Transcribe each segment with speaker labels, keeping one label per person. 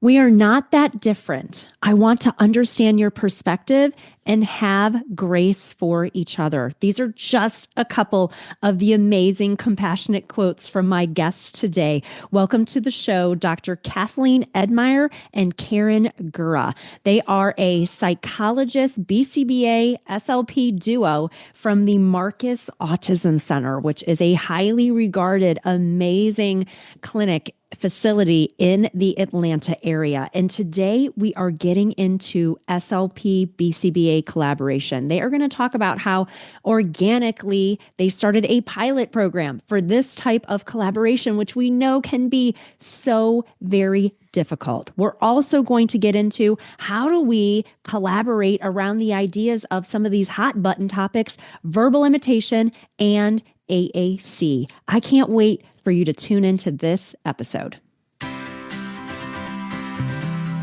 Speaker 1: We are not that different. I want to understand your perspective and have grace for each other. These are just a couple of the amazing, compassionate quotes from my guests today. Welcome to the show, Dr. Kathleen Edmier and Karen Guerra. They are a psychologist, BCBA, SLP duo from the Marcus Autism Center, which is a highly regarded, amazing clinic facility in the Atlanta area. And today we are getting into SLP BCBA collaboration. They are going to talk about how organically they started a pilot program for this type of collaboration, which we know can be so very difficult. We're also going to get into how do we collaborate around the ideas of some of these hot button topics, verbal imitation and AAC. I can't wait for you to tune into this episode.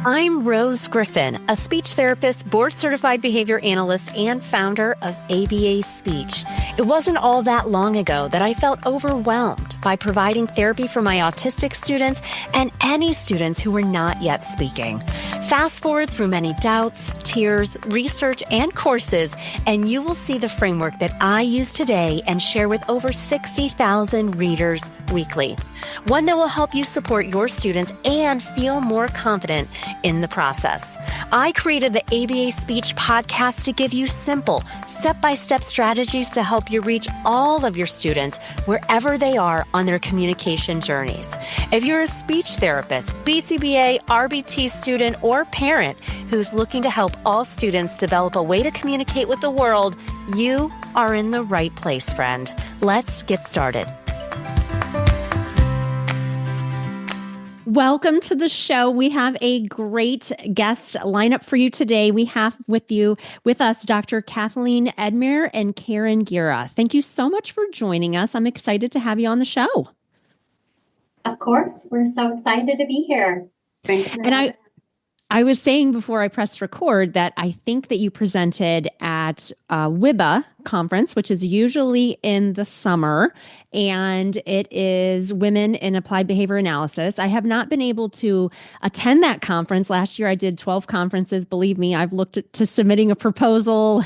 Speaker 1: I'm Rose Griffin, a speech therapist, board-certified behavior analyst, and founder of ABA Speech. It wasn't all that long ago that I felt overwhelmed by providing therapy for my autistic students and any students who were not yet speaking. Fast forward through many doubts, tears, research, and courses, and you will see the framework that I use today and share with over 60,000 readers weekly. One that will help you support your students and feel more confident in the process. I created the ABA Speech podcast to give you simple, step-by-step strategies to help you reach all of your students wherever they are on their communication journeys. If you're a speech therapist, BCBA, RBT student, or parent who's looking to help all students develop a way to communicate with the world, you are in the right place, friend. Let's get started. Welcome to the show. We have a great guest lineup for you today. We have with us Dr. Kathleen Edmier and Karen Guerra. Thank you so much for joining us. I'm excited to have you on the show.
Speaker 2: Of course. We're so excited to be here.
Speaker 1: Thanks. And I was saying before I pressed record that I think that you presented at WIBA conference, which is usually in the summer, and it is Women in Applied Behavior Analysis. I have not been able to attend that conference. Last year I did 12 conferences. Believe me, I've looked to submitting a proposal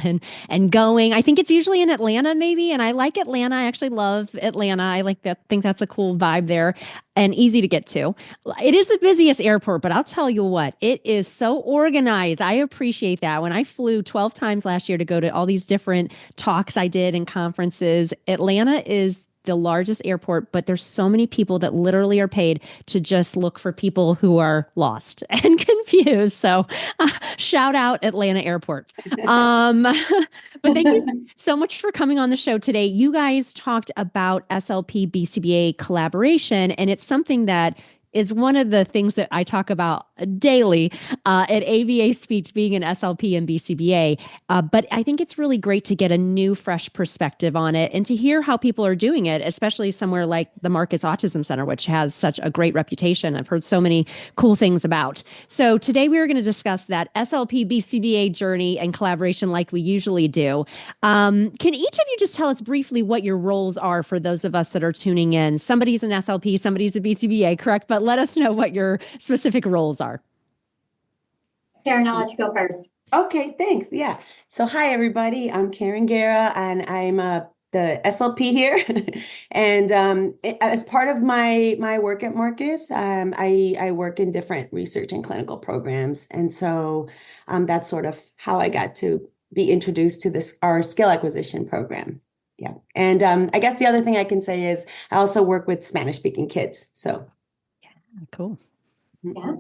Speaker 1: and going. I think it's usually in Atlanta maybe, and I like Atlanta. I actually love Atlanta. I like that. Think that's a cool vibe there and easy to get to. It is the busiest airport, but I'll tell you what, it is so organized. I appreciate that. When I flew 12 times last year to go to all these different talks I did and conferences, Atlanta is the largest airport, but there's so many people that literally are paid to just look for people who are lost and confused. So shout out Atlanta Airport. But thank you so much for coming on the show today. You guys talked about SLP BCBA collaboration, and it's something that is one of the things that I talk about daily at ABA Speech, being an SLP and BCBA. But I think it's really great to get a new, fresh perspective on it and to hear how people are doing it, especially somewhere like the Marcus Autism Center, which has such a great reputation. I've heard so many cool things about. So today we are going to discuss that SLP BCBA journey and collaboration like we usually do. Can each of you just tell us briefly what your roles are for those of us that are tuning in? Somebody's an SLP, somebody's a BCBA, correct? But let us know what your specific roles are.
Speaker 2: Karen, I'll let you go first.
Speaker 3: Okay, thanks. Yeah. So hi, everybody. I'm Karen Guerra, and I'm the SLP here. And as part of my work at Marcus, I work in different research and clinical programs. And so that's sort of how I got to be introduced to our skill acquisition program. Yeah. And I guess the other thing I can say is I also work with Spanish-speaking kids. So
Speaker 1: cool.
Speaker 2: Yeah.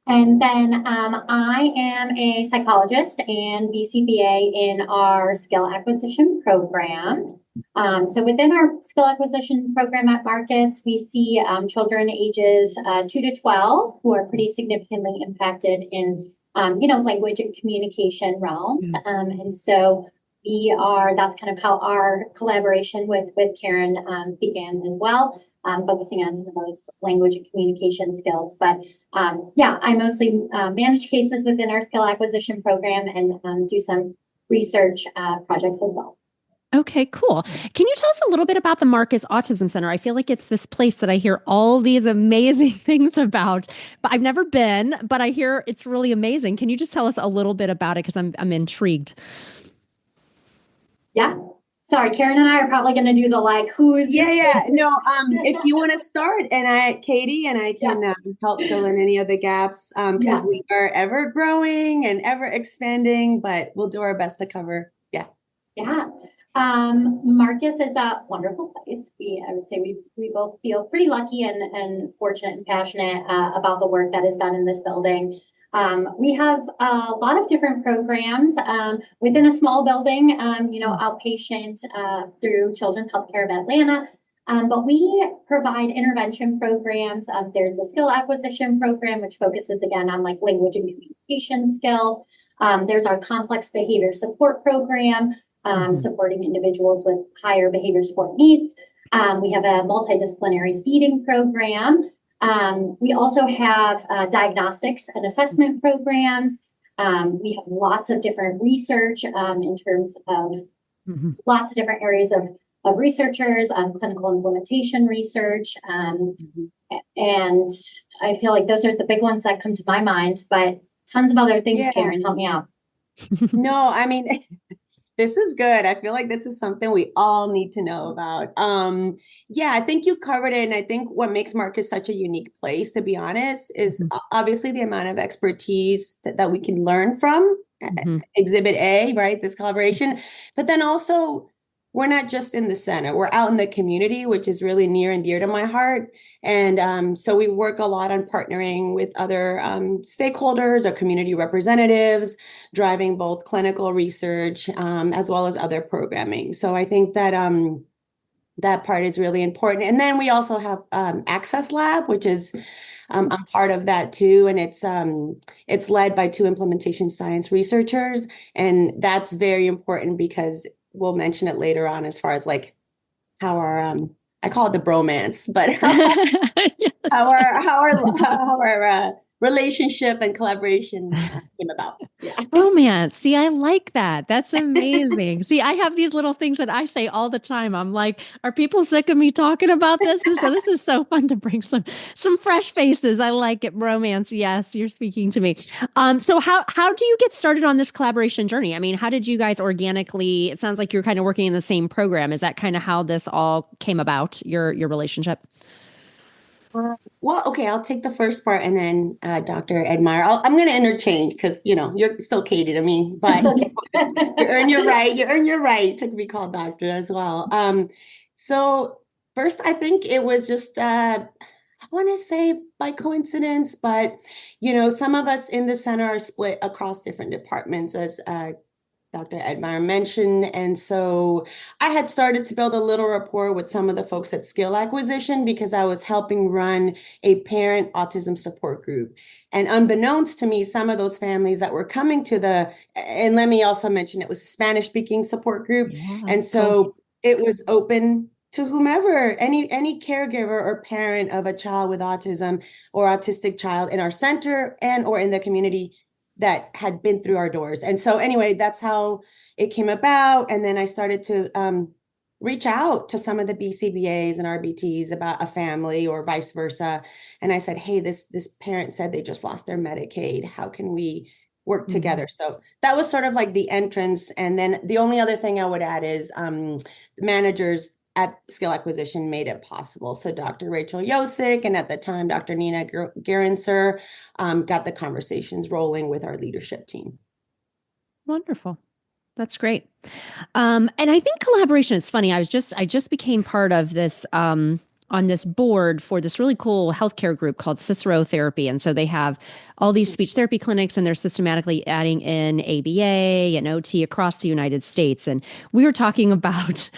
Speaker 2: And then I am a psychologist and BCBA in our skill acquisition program. So within our skill acquisition program at Marcus, we see children ages 2 to 12 who are pretty significantly impacted in, language and communication realms. And so that's kind of how our collaboration with Karen began as well. Focusing on some of those language and communication skills. But I mostly manage cases within our skill acquisition program and do some research projects as well.
Speaker 1: Okay, cool. Can you tell us a little bit about the Marcus Autism Center? I feel like it's this place that I hear all these amazing things about, but I've never been, but I hear it's really amazing. Can you just tell us a little bit about it? Because I'm intrigued.
Speaker 2: Yeah. Sorry, Karen and I are probably going to do the like, who's.
Speaker 3: Yeah. No, if you want to start, Katie, and I can help fill in any of the gaps, because we are ever growing and ever expanding, but we'll do our best to cover. Yeah.
Speaker 2: Yeah. Marcus is a wonderful place. I would say we both feel pretty lucky and fortunate and passionate about the work that is done in this building. We have a lot of different programs within a small building, outpatient through Children's Healthcare of Atlanta. But we provide intervention programs. There's a skill acquisition program, which focuses again on like language and communication skills. There's our complex behavior support program, supporting individuals with higher behavior support needs. We have a multidisciplinary feeding program. We also have diagnostics and assessment programs. We have lots of different research in terms of lots of different areas of researchers, clinical implementation research. And I feel like those are the big ones that come to my mind, but tons of other things, Karen, help me out.
Speaker 3: No, I mean, this is good. I feel like this is something we all need to know about. I think you covered it. And I think what makes Marcus such a unique place, to be honest, is obviously the amount of expertise that we can learn from Exhibit A, right? This collaboration. But then also, we're not just in the center, we're out in the community, which is really near and dear to my heart. And so we work a lot on partnering with other stakeholders or community representatives, driving both clinical research as well as other programming. So I think that that part is really important. And then we also have Access Lab, which is I'm part of that too, and it's led by 2 implementation science researchers, and that's very important because we'll mention it later on as far as like how our I call it the bromance, but how our relationship and collaboration came about. Yeah.
Speaker 1: Romance. See, I like that. That's amazing. See, I have these little things that I say all the time. I'm like, are people sick of me talking about this? And so this is so fun to bring some fresh faces. I like it. Romance. Yes, you're speaking to me. So how do you get started on this collaboration journey? I mean, how did you guys organically, it sounds like you're kind of working in the same program. Is that kind of how this all came about, your relationship?
Speaker 3: Well, okay, I'll take the first part and then Dr. Edmier. I'm going to interchange because, you're still Katie to me, but
Speaker 2: Okay.
Speaker 3: you earn your right. You earn your right to be called doctor as well. So first, I think it was just, I want to say by coincidence, but, some of us in the center are split across different departments as Dr. Edmier mentioned. And so I had started to build a little rapport with some of the folks at Skill Acquisition because I was helping run a parent autism support group. And unbeknownst to me, some of those families that were coming to and let me also mention it was a Spanish speaking support group.
Speaker 1: Yeah,
Speaker 3: and so it was open to whomever, any caregiver or parent of a child with autism or autistic child in our center and or in the community that had been through our doors. And so anyway, that's how it came about. And then I started to reach out to some of the BCBAs and RBTs about a family or vice versa. And I said, hey, this parent said they just lost their Medicaid. How can we work together? So that was sort of like the entrance. And then the only other thing I would add is managers at Skill Acquisition made it possible. So Dr. Rachel Yosick and at the time, Dr. Nina Guerin got the conversations rolling with our leadership team.
Speaker 1: Wonderful. That's great. And I think collaboration, it's funny. I just became part of this, on this board for this really cool healthcare group called Cicero Therapy. And so they have all these speech therapy clinics and they're systematically adding in ABA and OT across the United States. And I was talking about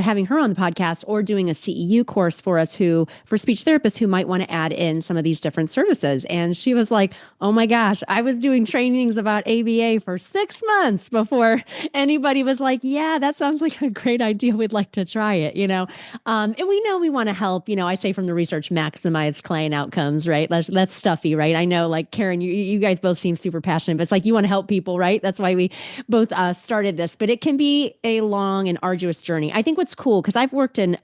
Speaker 1: having her on the podcast or doing a CEU course for speech therapists who might want to add in some of these different services. And she was like, oh my gosh, I was doing trainings about ABA for 6 months before anybody was like, yeah, that sounds like a great idea. We'd like to try it. It and we know we want to help, I say from the research, maximize client outcomes, right? That's stuffy, right? I know, like Karen, you guys both seem super passionate, but it's like you want to help people, right? That's why we both started this, but it can be a long and arduous journey. I think what's cool, because I've worked in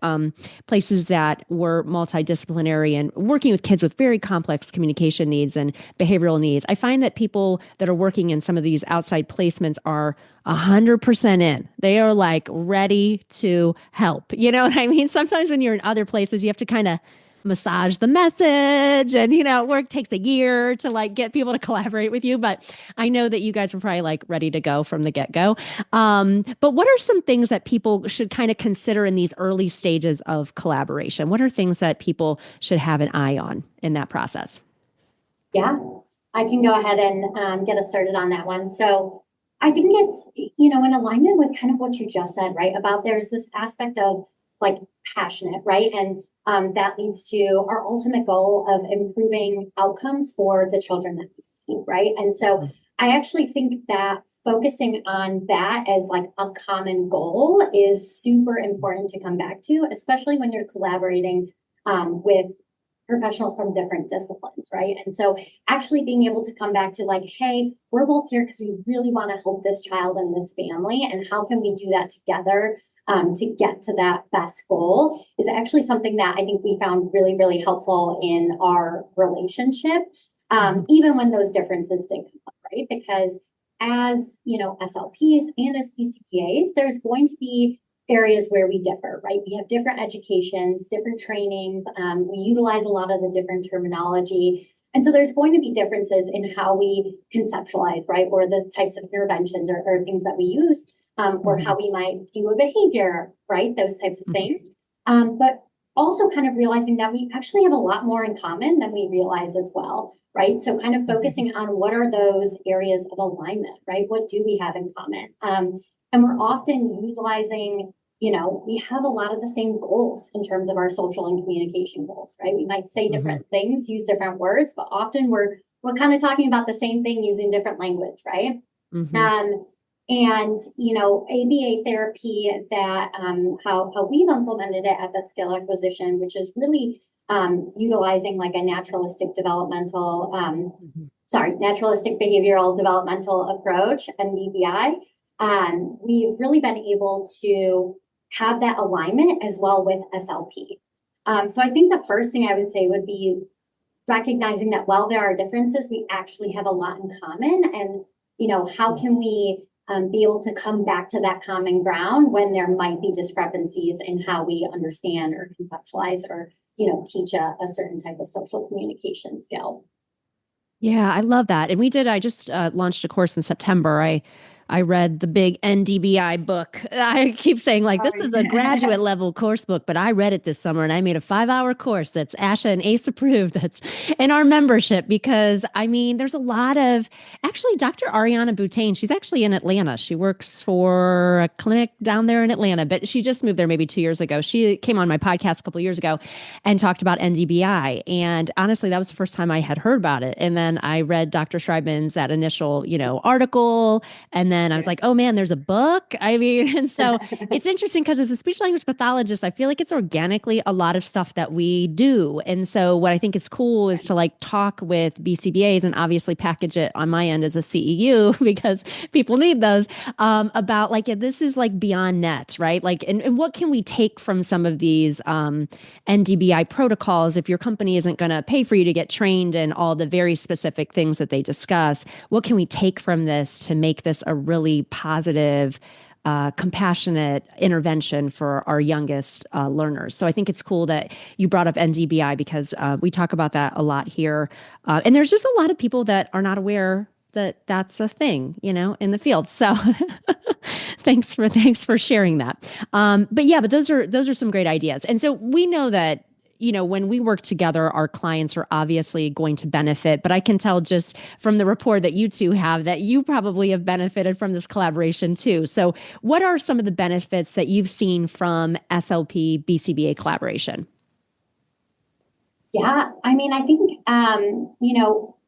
Speaker 1: places that were multidisciplinary and working with kids with very complex communication needs and behavioral needs. I find that people that are working in some of these outside placements are 100% in. They are like ready to help. You know what I mean? Sometimes when you're in other places, you have to kind of massage the message and work takes a year to like get people to collaborate with you, but I know that you guys were probably like ready to go from the get-go. But what are some things that people should kind of consider in these early stages of collaboration? What are things that people should have an eye on in that process?
Speaker 2: Yeah, I can go ahead and get us started on that one. So I think it's, in alignment with kind of what you just said, right? About there's this aspect of like passionate, right? And that leads to our ultimate goal of improving outcomes for the children that we see, right? And so I actually think that focusing on that as like a common goal is super important to come back to, especially when you're collaborating with professionals from different disciplines, right? And so actually being able to come back to like, hey, we're both here because we really want to help this child and this family. And how can we do that together to get to that best goal is actually something that I think we found really, really helpful in our relationship, even when those differences did come up, right? Because as, SLPs and as BCBAs, there's going to be areas where we differ, right? We have different educations, different trainings. We utilize a lot of the different terminology. And so there's going to be differences in how we conceptualize, right? Or the types of interventions or things that we use, or how we might view a behavior, right? Those types of things. But also kind of realizing that we actually have a lot more in common than we realize as well, right? So kind of focusing on what are those areas of alignment, right? What do we have in common? And we're often utilizing, we have a lot of the same goals in terms of our social and communication goals, right? We might say different things, use different words, but often we're kind of talking about the same thing using different language, right? And, ABA therapy that how we've implemented it at that skill acquisition, which is really utilizing like a naturalistic behavioral developmental approach, NDBI. We've really been able to have that alignment as well with SLP. So I think the first thing I would say would be recognizing that while there are differences, we actually have a lot in common. And, how can we be able to come back to that common ground when there might be discrepancies in how we understand or conceptualize or, teach a certain type of social communication skill.
Speaker 1: Yeah, I love that. And I just launched a course in September. I read the big NDBI book. I keep saying like, this is a graduate level course book, but I read it this summer and I made a 5-hour course that's ASHA and ACE approved. That's in our membership because there's a lot of, actually Dr. Ariana Boutain, she's actually in Atlanta. She works for a clinic down there in Atlanta, but she just moved there maybe 2 years ago. She came on my podcast a couple of years ago and talked about NDBI. And honestly, that was the first time I had heard about it. And then I read Dr. Schreibman's that initial, article, and then I was like, oh man, there's a book. And so it's interesting because as a speech language pathologist, I feel like it's organically a lot of stuff that we do. And so what I think is cool is to like talk with BCBAs and obviously package it on my end as a CEU because people need those about like, this is like beyond net, right? Like, and what can we take from some of these NDBI protocols if your company isn't going to pay for you to get trained in all the very specific things that they discuss? What can we take from this to make this a really positive, compassionate intervention for our youngest learners? So I think it's cool that you brought up NDBI because we talk about that a lot here. And there's just a lot of people that are not aware that that's a thing, in the field. So thanks for sharing that. But those are some great ideas. And so we know that when we work together, our clients are obviously going to benefit, but I can tell just from the rapport that you two have that you probably have benefited from this collaboration too. So what are some of the benefits that you've seen from SLP BCBA collaboration?
Speaker 2: Yeah, I think,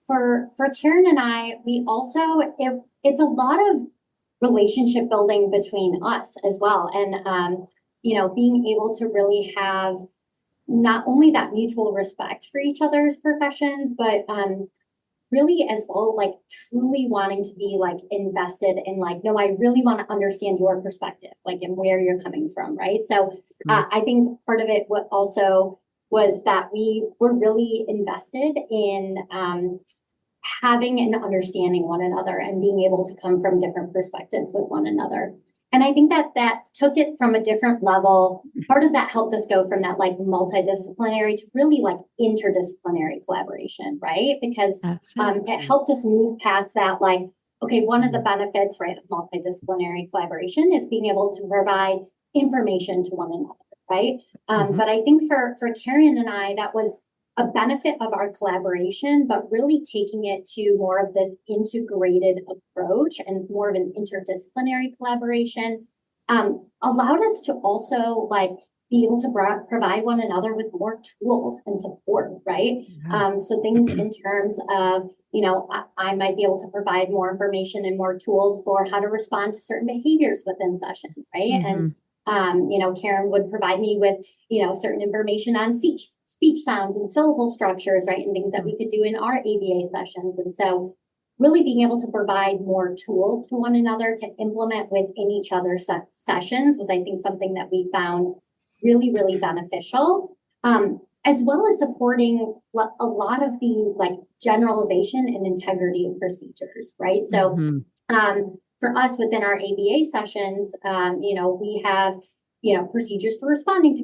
Speaker 2: for Karen and I, we also, it's a lot of relationship building between us as well. And, being able to really have not only that mutual respect for each other's professions, but really as well, like truly wanting to be like invested in like, no, I really want to understand your perspective, like, and where you're coming from, right? So I think part of it what also was that we were really invested in having and understanding one another and being able to come from different perspectives with one another. And I think that took it from a different level. Part of that helped us go from that like multidisciplinary to really like interdisciplinary collaboration, right? Because it helped us move past that like, okay, one of the benefits, right, of multidisciplinary collaboration is being able to provide information to one another, right? But I think for Karen and I, that was a benefit of our collaboration, but really taking it to more of this integrated approach and more of an interdisciplinary collaboration allowed us to also like be able to provide one another with more tools and support, right? So things in terms of, I might be able to provide more information and more tools for how to respond to certain behaviors within session, right? And Karen would provide me with, certain information on speech sounds and syllable structures, right? And things that we could do in our ABA sessions. And so really being able to provide more tools to one another to implement within each other's sessions was, I think, something that we found really, really beneficial, as well as supporting a lot of the like generalization and integrity of procedures, right? So for us within our ABA sessions, we have, procedures for responding to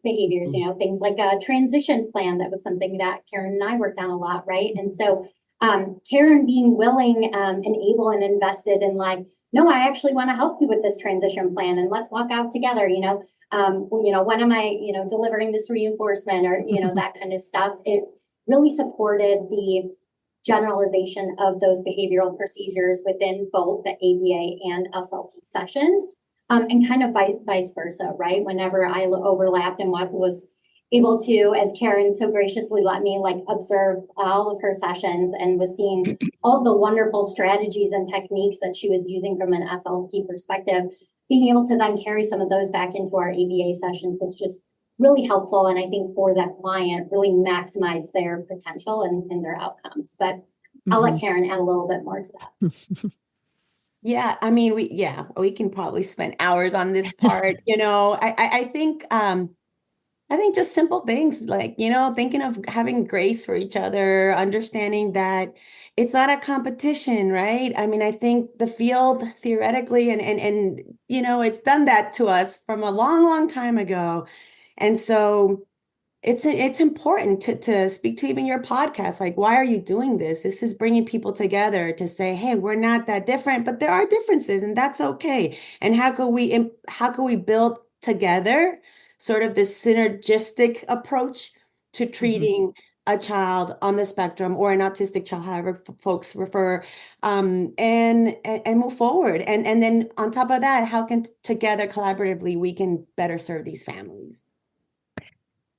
Speaker 2: behaviors, things like a transition plan. That was something that Karen and I worked on a lot, right? And so Karen being willing and able and invested in like, no, I actually want to help you with this transition plan and let's walk out together, when am I, delivering this reinforcement or, that kind of stuff. It really supported the generalization of those behavioral procedures within both the ABA and SLP sessions, and kind of vice versa, right? Whenever I overlapped and what was able to, as Karen so graciously let me like observe all of her sessions and was seeing all the wonderful strategies and techniques that she was using from an SLP perspective, being able to then carry some of those back into our ABA sessions was just really helpful. And I think for that client, really maximize their potential and their outcomes. But I'll let Karen add a little bit more to that.
Speaker 3: Yeah, I mean, we can probably spend hours on this part. I think just simple things like, thinking of having grace for each other, understanding that it's not a competition, right? I mean, I think the field theoretically and it's done that to us from a long, long time ago. And so it's important to speak to even your podcast. Like, why are you doing this? This is bringing people together to say, hey, we're not that different, but there are differences and that's okay. And how can we build together sort of this synergistic approach to treating a child on the spectrum or an autistic child, however folks refer, and move forward. And then on top of that, how can together collaboratively we can better serve these families?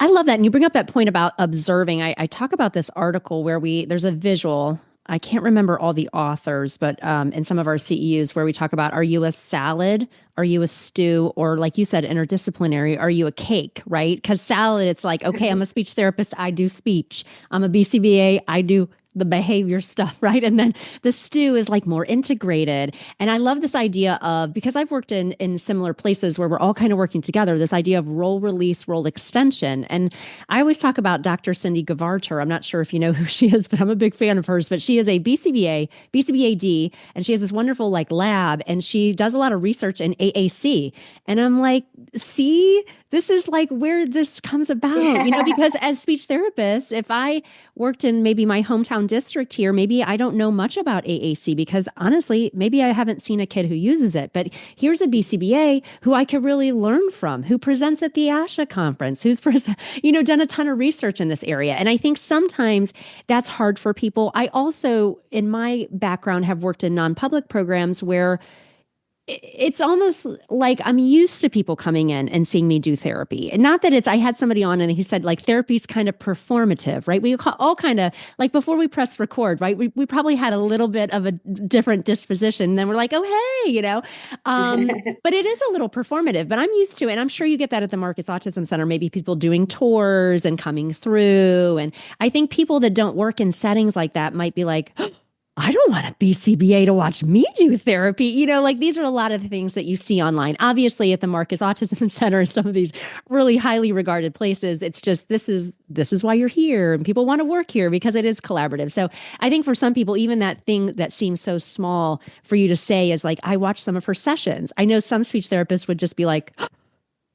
Speaker 1: I love that. And you bring up that point about observing. I talk about this article where there's a visual. I can't remember all the authors, but in some of our CEUs where we talk about, are you a salad? Are you a stew? Or like you said, interdisciplinary, are you a cake, right? Because salad, it's like, okay, I'm a speech therapist. I do speech. I'm a BCBA. I do the behavior stuff, right? And then the stew is like more integrated. And I love this idea of, because I've worked in similar places where we're all kind of working together, this idea of role release, role extension. And I always talk about Dr. Cindy Gavarter. I'm not sure if you know who she is, but I'm a big fan of hers. But she is a BCBA, BCBAD, and she has this wonderful like lab, and she does a lot of research in AAC. And I'm like, see, this is like where this comes about, because as speech therapists, if I worked in maybe my hometown district here, maybe I don't know much about AAC because honestly, maybe I haven't seen a kid who uses it. But here's a BCBA who I could really learn from, who presents at the ASHA conference, who's done a ton of research in this area. And I think sometimes that's hard for people. I also, in my background, have worked in non-public programs where it's almost like I'm used to people coming in and seeing me do therapy. And not that I had somebody on and he said like therapy's kind of performative, right? We all kind of like before we press record, right? We probably had a little bit of a different disposition. Then we're like, oh, hey, but it is a little performative, but I'm used to it. And I'm sure you get that at the Marcus Autism Center, maybe people doing tours and coming through. And I think people that don't work in settings like that might be like, I don't want a BCBA to watch me do therapy. Like these are a lot of the things that you see online. Obviously, at the Marcus Autism Center and some of these really highly regarded places, it's just this is why you're here, and people want to work here because it is collaborative. So I think for some people, even that thing that seems so small for you to say is like, I watched some of her sessions. I know some speech therapists would just be like,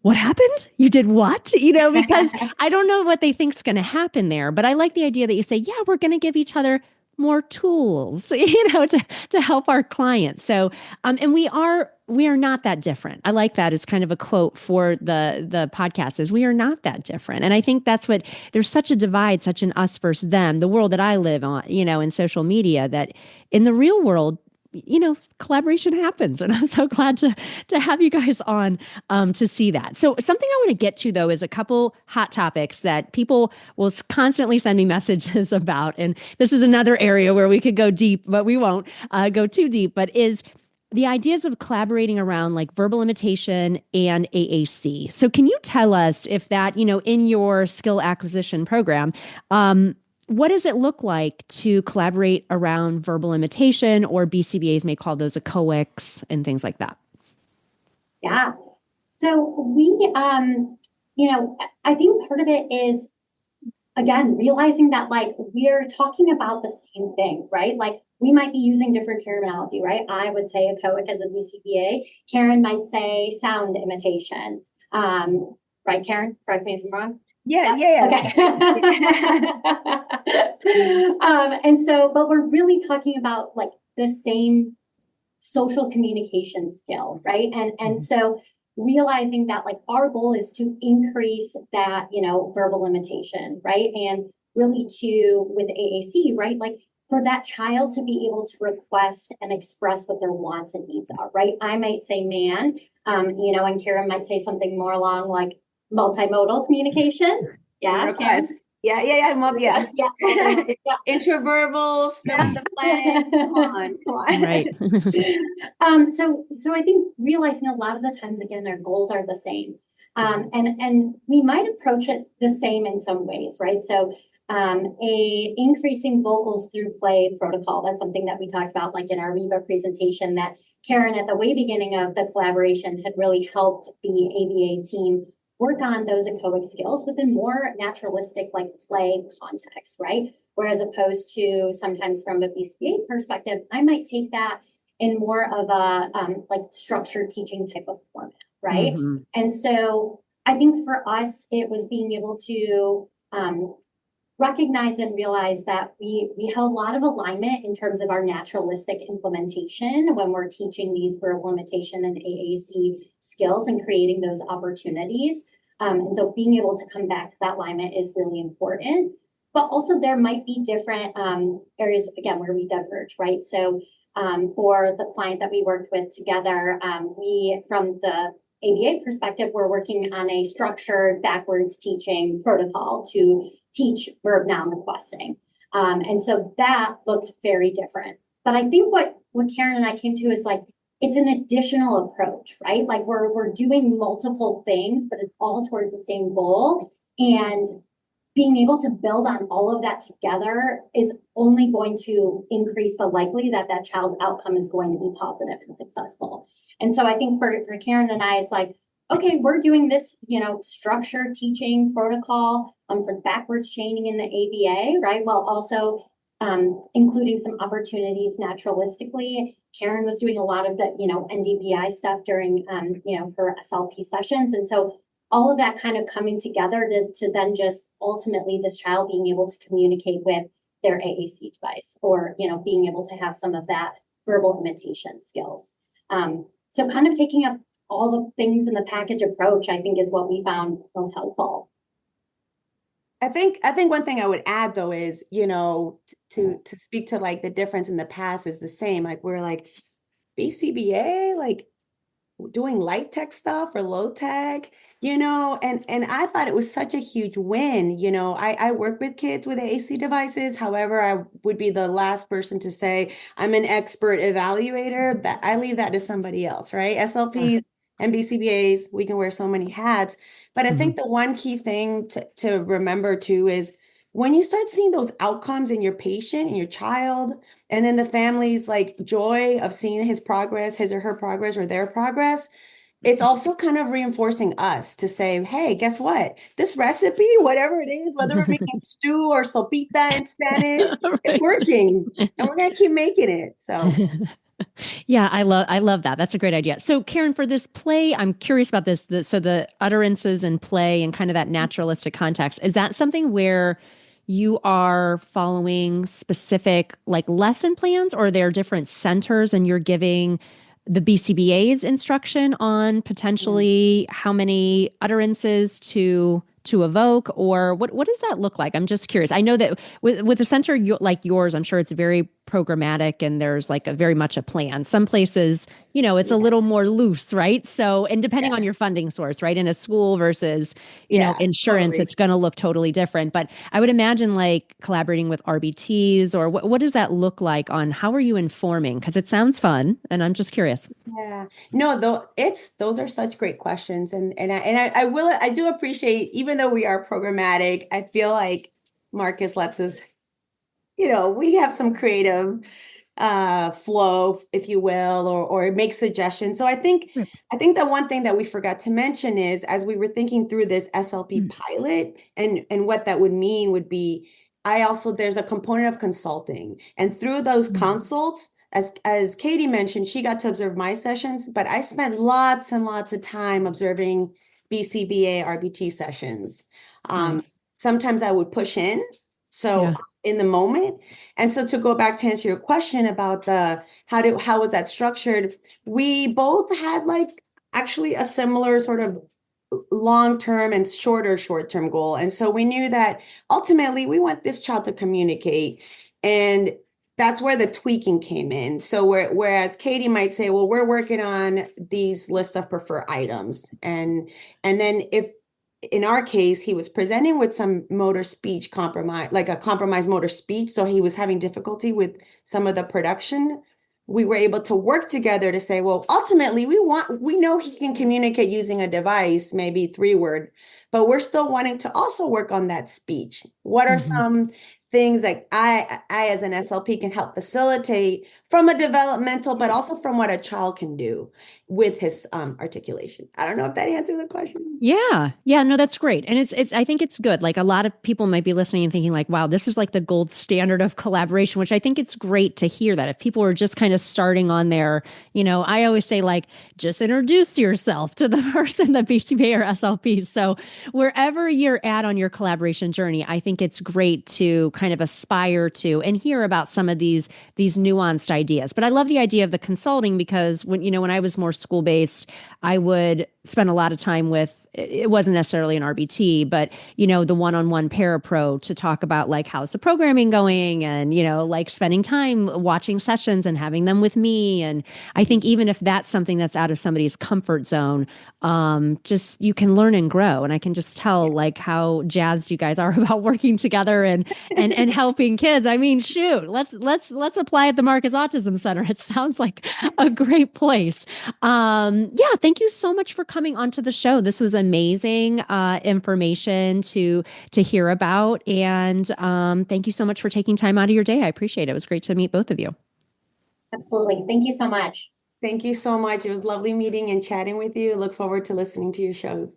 Speaker 1: what happened? You did what? Because I don't know what they think is going to happen there. But I like the idea that you say, yeah, we're going to give each other more tools, to help our clients. So, and we are not that different. I like that. It's kind of a quote for the podcast is we are not that different. And I think that's what there's such a divide, such an us versus them, the world that I live on, in social media, that in the real world, collaboration happens. And I'm so glad to have you guys on to see that. So something I want to get to though is a couple hot topics that people will constantly send me messages about. And this is another area where we could go deep, but we won't go too deep, but is the ideas of collaborating around like verbal imitation and AAC. So can you tell us if that, in your skill acquisition program, what does it look like to collaborate around verbal imitation, or BCBAs may call those echoics and things like that?
Speaker 2: Yeah. So we, I think part of it is, again, realizing that like we're talking about the same thing, right? Like we might be using different terminology, right? I would say echoic as a BCBA. Karen might say sound imitation. Right, Karen? Correct me if I'm wrong.
Speaker 3: Yeah.
Speaker 2: Okay. And so, but we're really talking about like the same social communication skill, right? And so realizing that like our goal is to increase that, verbal imitation, right? And really to with AAC, right? Like for that child to be able to request and express what their wants and needs are, right? I might say man, and Karen might say something more along like multimodal communication. Yeah.
Speaker 3: Request. Yeah. Yeah. Introverbal, spin in the flag. Come on.
Speaker 1: Right.
Speaker 2: So I think realizing a lot of the times, again, our goals are the same. And we might approach it the same in some ways, right? So a increasing vocals through play protocol, that's something that we talked about like in our REBA presentation that Karen at the way beginning of the collaboration had really helped the ABA team work on those echoic skills within more naturalistic like play context, right? Whereas opposed to sometimes from a BCBA perspective, I might take that in more of a like structured teaching type of format, right?
Speaker 1: Mm-hmm.
Speaker 2: And so I think for us, it was being able to recognize and realize that we have a lot of alignment in terms of our naturalistic implementation when we're teaching these verbal imitation and AAC skills and creating those opportunities. And so being able to come back to that alignment is really important. But also there might be different areas, again, where we diverge, right? So for the client that we worked with together, we, from the ABA perspective, we're working on a structured backwards teaching protocol to teach verb noun requesting. And so that looked very different. But I think what Karen and I came to is like, it's an additional approach, right? Like we're doing multiple things, but it's all towards the same goal. And being able to build on all of that together is only going to increase the likely that that child's outcome is going to be positive and successful. And so I think for Karen and I, it's like, okay, we're doing this, structured teaching protocol for backwards chaining in the ABA, right? While also including some opportunities naturalistically. Karen was doing a lot of the, NDVI stuff during, her SLP sessions. And so all of that kind of coming together to then just ultimately this child being able to communicate with their AAC device or, being able to have some of that verbal imitation skills. So kind of taking up all the things in the package approach, I think is what we found most helpful.
Speaker 3: I think one thing I would add though is, to speak to like the difference in the past is the same. Like we're like BCBA, like doing light tech stuff or low tech, and I thought it was such a huge win. I work with kids with AC devices. However, I would be the last person to say I'm an expert evaluator. That I leave that to somebody else, right?
Speaker 1: Yeah.
Speaker 3: SLPs and BCBAs, we can wear so many hats. But I
Speaker 1: Mhm.
Speaker 3: think the one key thing to remember too is when you start seeing those outcomes in your patient and your child, and then the family's like joy of seeing his progress, his or her progress or their progress, it's also kind of reinforcing us to say, hey, guess what? This recipe, whatever it is, whether we're making stew or sopita in Spanish, it's
Speaker 1: Right.
Speaker 3: working and we're going to keep making it. So,
Speaker 1: Yeah, I love that. That's a great idea. So, Karen, for this play, I'm curious about this. So the utterances and play and kind of that naturalistic context, is that something where you are following specific like lesson plans, or there are different centers and you're giving the BCBA's instruction on
Speaker 3: yeah.
Speaker 1: potentially how many utterances to evoke, or what does that look like? I'm just curious. I know that with a center like yours, I'm sure it's very programmatic and there's like a very much a plan. Some places, it's a
Speaker 3: Yeah.
Speaker 1: little more loose, right? So, and depending on
Speaker 3: Yeah.
Speaker 1: your funding source, right? In a school versus,
Speaker 3: Yeah.
Speaker 1: insurance,
Speaker 3: Totally.
Speaker 1: it's going to look totally different. But I would imagine like collaborating with RBTs, or what does that look like on how are you informing? Because it sounds fun and I'm just curious.
Speaker 3: Yeah. No, though those are such great questions. I do appreciate, even though we are programmatic, I feel like Marcus lets us, we have some creative flow, if you will, or make suggestions. So
Speaker 1: Right.
Speaker 3: I think the one thing that we forgot to mention is as we were thinking through this SLP
Speaker 1: Mm.
Speaker 3: pilot and what that would mean would be there's a component of consulting. And through those
Speaker 1: Mm.
Speaker 3: consults, as Katie mentioned, she got to observe my sessions, but I spent lots and lots of time observing BCBA RBT sessions. Um,
Speaker 1: Nice.
Speaker 3: Sometimes I would push in. So
Speaker 1: Yeah.
Speaker 3: in the moment, and so to go back to answer your question about the how was that structured, we both had like actually a similar sort of long-term and short-term goal. And so we knew that ultimately we want this child to communicate. And that's where the tweaking came in. So whereas Katie might say, well, we're working on these list of preferred items. And then if in our case, he was presenting with some motor speech compromise, like a compromised motor speech. So he was having difficulty with some of the production. We were able to work together to say, well, ultimately, we know he can communicate using a device, maybe 3-word, but we're still wanting to also work on that speech. What are
Speaker 1: Mhm.
Speaker 3: some things that I as an SLP can help facilitate from a developmental, but also from what a child can do with his articulation? I don't know if that answers the question.
Speaker 1: Yeah. Yeah, no, that's great. And it's I think it's good. Like a lot of people might be listening and thinking like, wow, this is like the gold standard of collaboration, which I think it's great to hear that if people are just kind of starting on their, I always say like just introduce yourself to the person, the BCBA or SLP. So wherever you're at on your collaboration journey, I think it's great to kind of aspire to and hear about some of these nuanced ideas. But I love the idea of the consulting because when I was more school based, I would spend a lot of time with it wasn't necessarily an RBT, but the one-on-one parapro to talk about like how's the programming going and like spending time watching sessions and having them with me. And I think even if that's something that's out of somebody's comfort zone, just you can learn and grow. And I can just tell like how jazzed you guys are about working together and helping kids. I mean, shoot, let's apply at the Marcus Autism Center. It sounds like a great place. Yeah, thank you so much for coming onto the show. This was amazing information to hear about, and thank you so much for taking time out of your day. I appreciate it. It was great to meet both of you.
Speaker 2: Absolutely. Thank you so much.
Speaker 3: Thank you so much. It was lovely meeting and chatting with you. Look forward to listening to your shows.